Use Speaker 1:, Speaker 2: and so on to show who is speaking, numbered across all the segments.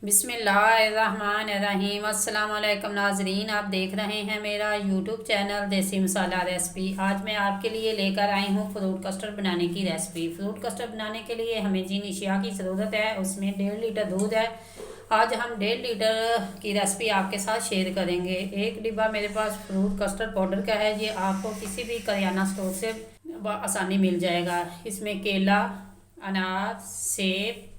Speaker 1: बिस्मिल्लाहिर्रहमानिर्रहीम। अस्सलाम वालेकुम नाजरीन, आप देख रहे हैं मेरा यूट्यूब चैनल देसी मसाला रेसिपी। आज मैं आपके लिए लेकर आई हूँ फ्रूट कस्टर्ड बनाने की रेसिपी। फ्रूट कस्टर्ड बनाने के लिए हमें जिन अशिया की ज़रूरत है उसमें 1.5 लीटर दूध है। आज हम 1.5 लीटर की रेसिपी आपके साथ शेयर करेंगे। एक डिब्बा मेरे पास फ्रूट कस्टर्ड पाउडर का है, ये आपको किसी भी करियाना स्टोर से आसानी मिल जाएगा। इसमें केला, अनार, सेब,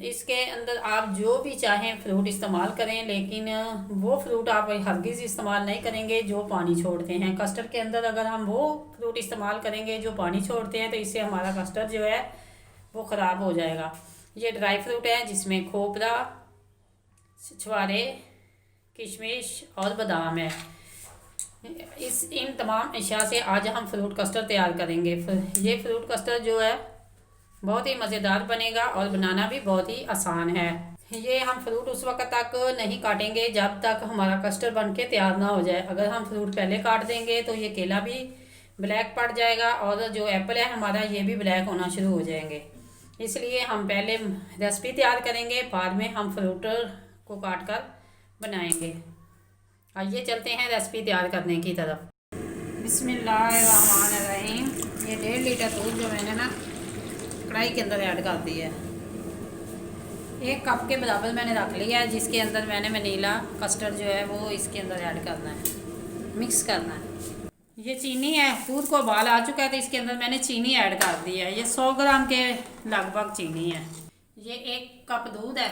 Speaker 1: इसके अंदर आप जो भी चाहें फ्रूट इस्तेमाल करें, लेकिन वो फ्रूट आप हरगिज़ इस्तेमाल नहीं करेंगे जो पानी छोड़ते हैं। कस्टर्ड के अंदर अगर हम वो फ्रूट इस्तेमाल करेंगे जो पानी छोड़ते हैं तो इससे हमारा कस्टर्ड जो है वो ख़राब हो जाएगा। ये ड्राई फ्रूट है जिसमें खोपरा, छुहारे, किशमिश और बादाम है। इन तमाम अशिया से आज हम फ्रूट कस्टर्ड तैयार करेंगे। ये फ्रूट कस्टर्ड जो है बहुत ही मज़ेदार बनेगा और बनाना भी बहुत ही आसान है। ये हम फ्रूट उस वक्त तक नहीं काटेंगे जब तक हमारा कस्टर्ड बन के तैयार ना हो जाए। अगर हम फ्रूट पहले काट देंगे तो ये केला भी ब्लैक पड़ जाएगा और जो एप्पल है हमारा ये भी ब्लैक होना शुरू हो जाएंगे। इसलिए हम पहले रेसिपी तैयार करेंगे, बाद में हम फ्रूट को काट कर बनाएंगे। आइए चलते हैं रेसिपी तैयार करने की तरफ। बिस्मिल्लाहिर्रहमानिर्रहीम। ये 1.5 लीटर दूध जो मैंने ना कढ़ाई के अंदर ऐड कर दी है। 1 कप के बराबर मैंने रख लिया है, जिसके अंदर मैंने वनीला कस्टर्ड जो है वो इसके अंदर ऐड करना है, मिक्स करना है। ये चीनी है, दूध को उबाल आ चुका है तो इसके अंदर मैंने चीनी ऐड कर दी है। ये 100 ग्राम के लगभग चीनी है। ये 1 कप दूध है,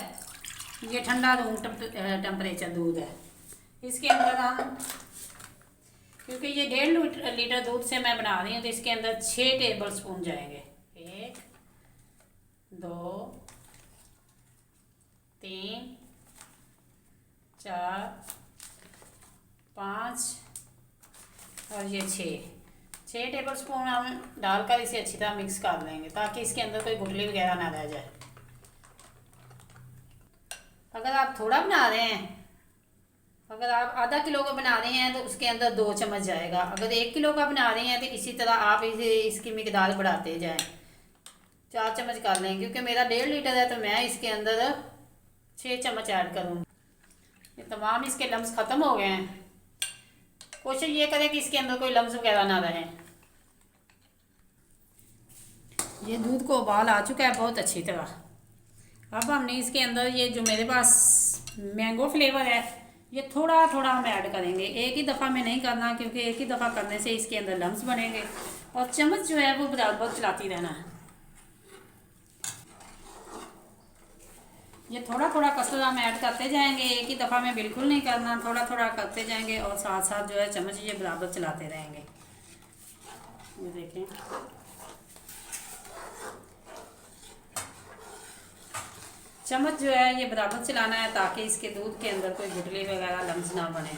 Speaker 1: ये ठंडा रूम टेम्परेचर दूध है। इसके अंदर हम, क्योंकि ये 1.5 लीटर दूध से मैं बना रही हूँ तो इसके अंदर 6 टेबल स्पून जाएंगे। 1, 2, 3, 4, 5 और ये 6 टेबल स्पून हम डालकर इसे अच्छी तरह मिक्स कर लेंगे ताकि इसके अंदर कोई गुठली वगैरह ना रह जाए। अगर आप थोड़ा बना रहे हैं, अगर आप आधा किलो का बना रहे हैं तो उसके अंदर 2 चम्मच जाएगा। अगर 1 किलो का बना रहे हैं तो इसी तरह आप इसकी मिकदार बढ़ाते जाएं, 4 चम्मच कर लें। क्योंकि मेरा 1.5 लीटर है तो मैं इसके अंदर 6 चम्मच ऐड करूँगी। ये तमाम इसके लम्स ख़त्म हो गए हैं। कोशिश ये करें कि इसके अंदर कोई लम्स वगैरह ना रहे। ये दूध को उबाल आ चुका है बहुत अच्छी तरह। अब हमने इसके अंदर ये जो मेरे पास मैंगो फ्लेवर है ये थोड़ा थोड़ा हम ऐड करेंगे, एक ही दफ़ा में नहीं करना, क्योंकि एक ही दफ़ा करने से इसके अंदर लम्स बनेंगे। और चम्मच जो है वो बराबर चलाती रहना है। ये थोड़ा थोड़ा कस्टर्ड हम ऐड करते जाएंगे, एक ही दफ़ा में बिल्कुल नहीं करना, थोड़ा थोड़ा करते जाएंगे और साथ साथ जो है चम्मच ये बराबर चलाते रहेंगे। ये देखें, चम्मच जो है ये बराबर चलाना है ताकि इसके दूध के अंदर कोई गुठली वगैरह लम्स ना बने।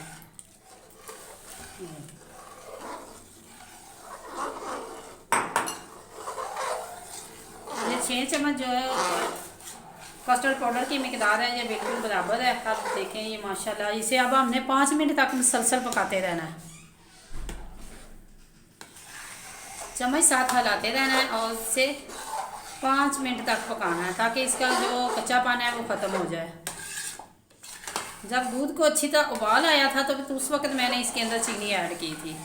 Speaker 1: ये 6 चम्मच जो है कस्टर्ड पाउडर की मिकदार है, ये बिल्कुल बराबर है। अब देखें ये माशाल्लाह, इसे अब हमने 5 मिनट तक मुसलसल पकाते रहना है। चम्मच साथ हिलाते रहना है और इसे 5 मिनट तक पकाना है ताकि इसका जो कच्चापन है वो ख़त्म हो जाए। जब दूध को अच्छी तरह उबाल आया था तो उस वक्त मैंने इसके अंदर चीनी ऐड की थी।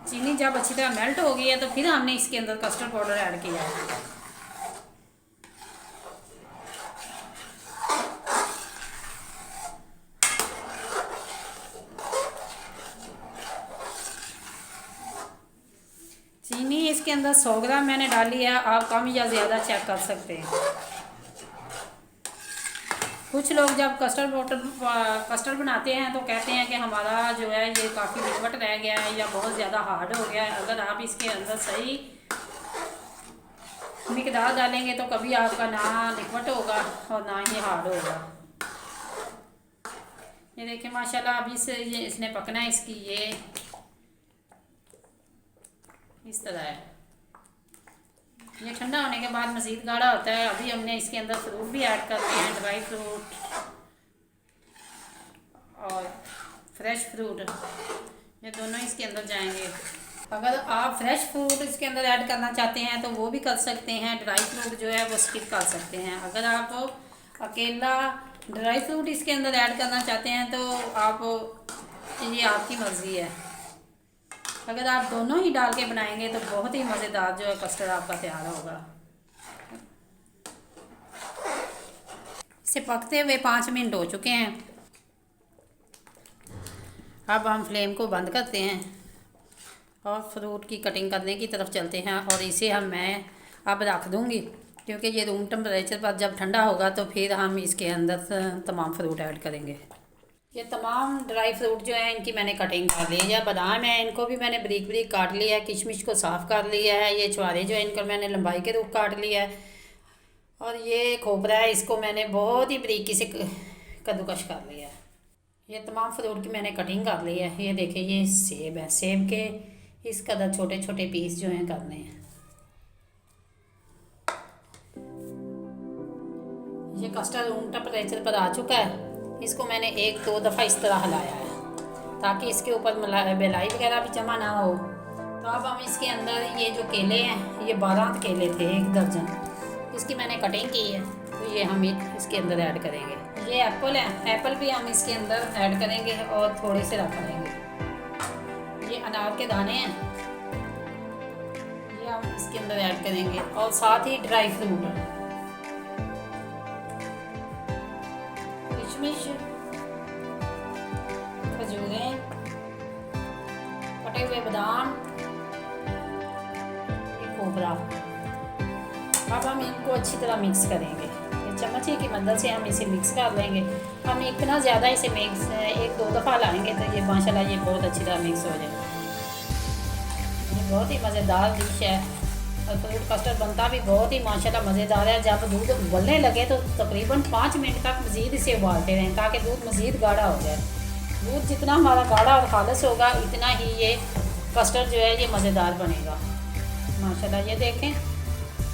Speaker 1: चीनी जब अच्छी तरह मेल्ट हो गई है तो फिर हमने इसके अंदर कस्टर्ड पाउडर ऐड किया है। चीनी इसके अंदर 100 ग्राम मैंने डाली है, आप कम या ज़्यादा चेक कर सकते हैं। कुछ लोग जब कस्टर्ड बनाते हैं तो कहते हैं कि हमारा जो है ये काफ़ी लिक्विड रह गया है या बहुत ज़्यादा हार्ड हो गया है। अगर आप इसके अंदर सही मिकदार डालेंगे तो कभी आपका ना लिक्विड होगा और ना ही हार्ड होगा। ये देखिए माशाल्लाह, अभी से ये इसने पकना है, इसकी ये इस तरह है। ये ठंडा होने के बाद मज़ीद गाढ़ा होता है। अभी हमने इसके अंदर फ्रूट भी ऐड कर दिए हैं, ड्राई फ्रूट और फ्रेश फ्रूट, ये दोनों इसके अंदर जाएंगे। अगर आप फ्रेश फ्रूट इसके अंदर ऐड करना चाहते हैं तो वो भी कर सकते हैं, ड्राई फ्रूट जो है वो स्किप कर सकते हैं। अगर आप अकेला ड्राई फ्रूट इसके अंदर ऐड करना चाहते हैं तो आप, ये आपकी मर्ज़ी है। अगर आप दोनों ही डाल के बनाएंगे तो बहुत ही मज़ेदार जो है कस्टर्ड आपका तैयार होगा। इसे पकते हुए 5 मिनट हो चुके हैं। अब हम फ्लेम को बंद करते हैं और फ्रूट की कटिंग करने की तरफ चलते हैं। और इसे मैं अब रख दूँगी क्योंकि ये रूम टेम्परेचर पर जब ठंडा होगा तो फिर हम इसके अंदर तमाम फ्रूट ऐड करेंगे। ये तमाम ड्राई फ्रूट जो है इनकी मैंने कटिंग कर ली है। या बादाम है, इनको भी मैंने बारीक बारीक काट लिया है। किशमिश को साफ़ कर लिया है। ये छुहारे जो है इनको मैंने लंबाई के रूप काट लिया है। और ये खोपरा है, इसको मैंने बहुत ही बारीकी से कद्दूकश कर लिया है। ये तमाम फ्रूट की मैंने कटिंग कर ली है। ये देखिए, ये सेब है, सेब के इस कदर छोटे छोटे पीस जो हैं करने हैं। ये कस्टर्ड रूम टेम्परेचर पर आ चुका है। इसको मैंने 1-2 दफ़ा इस तरह हिलाया है ताकि इसके ऊपर मलाई वगैरह भी जमा ना हो। तो अब हम इसके अंदर ये जो केले हैं, ये 12 केले थे, 1 दर्जन, इसकी मैंने कटिंग की है। तो ये हम इसके अंदर ऐड करेंगे। ये एप्पल है, एप्पल भी हम इसके अंदर ऐड करेंगे और थोड़े से रख लेंगे। ये अनार के दाने हैं, ये हम इसके अंदर ऐड करेंगे। और साथ ही ड्राई फ्रूट, किशमिश, खजूरें, कटे हुए बादाम, ये खोपरा। अब हम इनको अच्छी तरह मिक्स करेंगे। चम्मच की मदद से हम इसे मिक्स कर लेंगे। हम इतना ज़्यादा इसे मिक्स 1-2 दफ़ा लाएंगे तो ये माशाल्लाह ये बहुत अच्छी तरह मिक्स हो जाएगा। ये बहुत ही मज़ेदार डिश है और फ्रूट कस्टर्ड बनता भी बहुत ही माशाल्लाह मज़ेदार है। जब दूध उबलने लगे तो तकरीबन 5 मिनट तक मज़ीद इसे उबालते रहें ताकि दूध मज़ीद गाढ़ा हो जाए। दूध जितना हमारा गाढ़ा और खालिस होगा इतना ही ये कस्टर्ड जो है ये मज़ेदार बनेगा माशाल्लाह। ये देखें,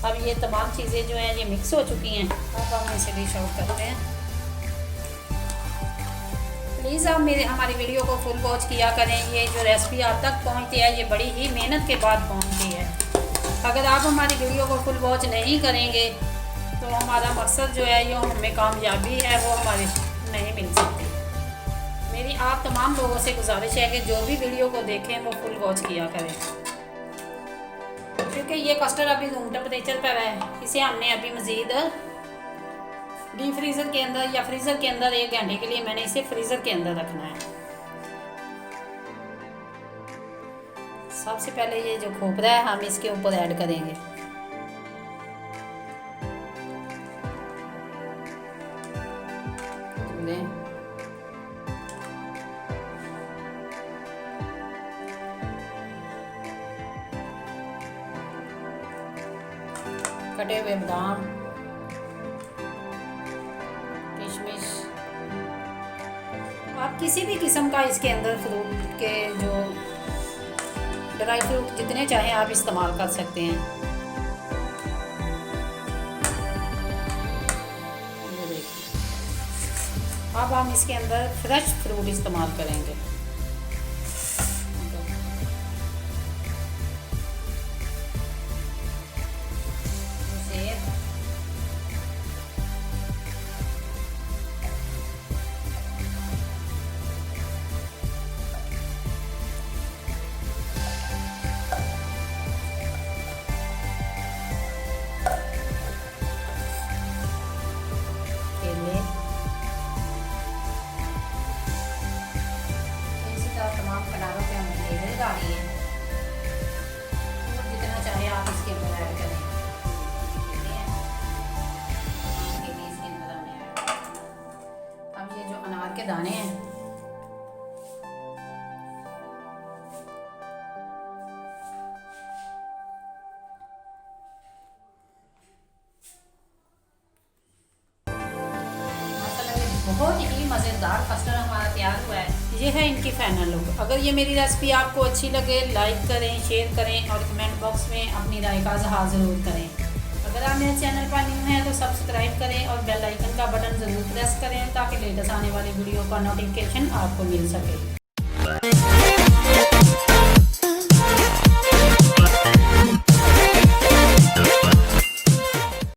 Speaker 1: अब ये तमाम चीज़ें जो हैं ये मिक्स हो चुकी हैं। अब हम इसे डिश आउट करते हैं। प्लीज़ आप हमारी वीडियो को फुल वॉच किया करें। ये जो रेसिपी आप तक पहुंचती है ये बड़ी ही मेहनत के बाद पहुंचती है। अगर आप हमारी वीडियो को फुल वॉच नहीं करेंगे तो हमारा मकसद जो है जो हमें कामयाबी है वो हमारी नहीं मिल सकती। मेरी आप तमाम लोगों से गुजारिश है कि जो भी वीडियो को देखें वो फुल वॉच किया करें क्योंकि ये कस्टर्ड अभी रूम टेम्परेचर पर है। इसे हमने अभी मज़ीद डीप फ्रीज़र के अंदर या फ्रीज़र के अंदर 1 घंटे के लिए मैंने इसे फ्रीज़र के अंदर रखना है। सबसे पहले ये जो खोपरा है हम इसके ऊपर ऐड करेंगे। कटे हुए बादाम, किशमिश, आप किसी भी किस्म का इसके अंदर फ्रूट के जो ड्राई फ्रूट जितने चाहें आप इस्तेमाल कर सकते हैं। ये देखिए, अब हम इसके अंदर फ्रेश फ्रूट इस्तेमाल करेंगे। तमाम कनारों पे हम लेबल डाली है, जितना चाहे आप इसके अंदर ऐड करें। इसके अंदर हमने ऐड, अब ये जो अनार के दाने हैं बहुत ही मज़ेदार कस्टर्ड हमारा तैयार हुआ है। ये है इनकी फाइनल लुक। अगर ये मेरी रेसिपी आपको अच्छी लगे लाइक करें, शेयर करें और कमेंट बॉक्स में अपनी राय का इज़हार ज़रूर करें। अगर आप मेरे चैनल पर न्यू हैं तो सब्सक्राइब करें और बेल आइकन का बटन ज़रूर प्रेस करें ताकि लेटेस्ट आने वाली वीडियो का नोटिफिकेशन आपको मिल सके।